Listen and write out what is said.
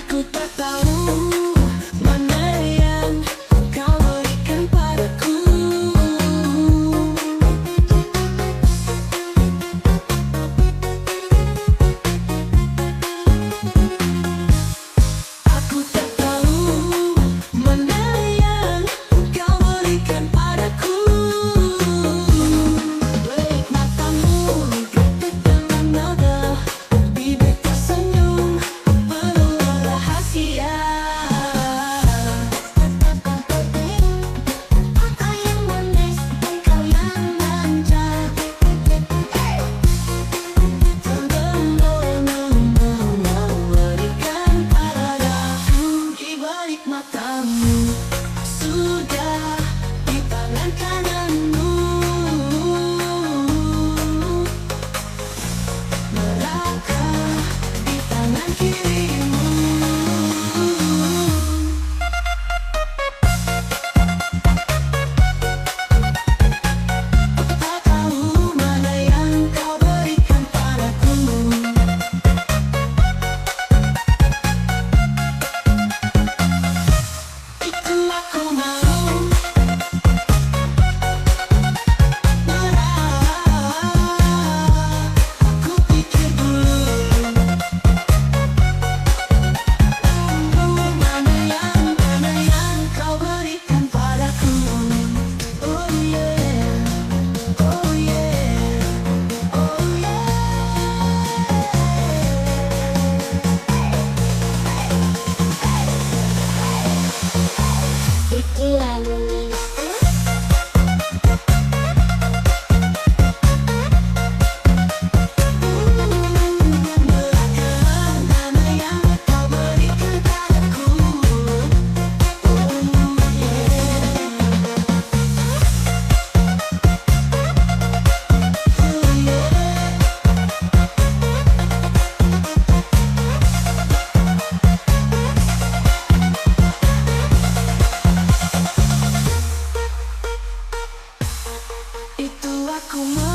Aku tak tahu mana yang kau berikan padaku. Aku tak tahu mana yang kau berikan padaku. Belik matamu digetuk dengan nada, bibir tersenyum penuh rahasia. Aku yang manis, engkau yang manja, terdengar memberikan padaku. Di balik matamu sudah di tangan kananmu, neraka di tangan kirimu. Tak tahu mana yang kau berikan padaku. Itu aku mau marah. Aku pikir dulu, mana yang kau berikan padaku. Oh yeah, oh yeah, oh yeah. Itu lalu. Mana yang kau berikan padaku. Oh yeah. Itu aku mau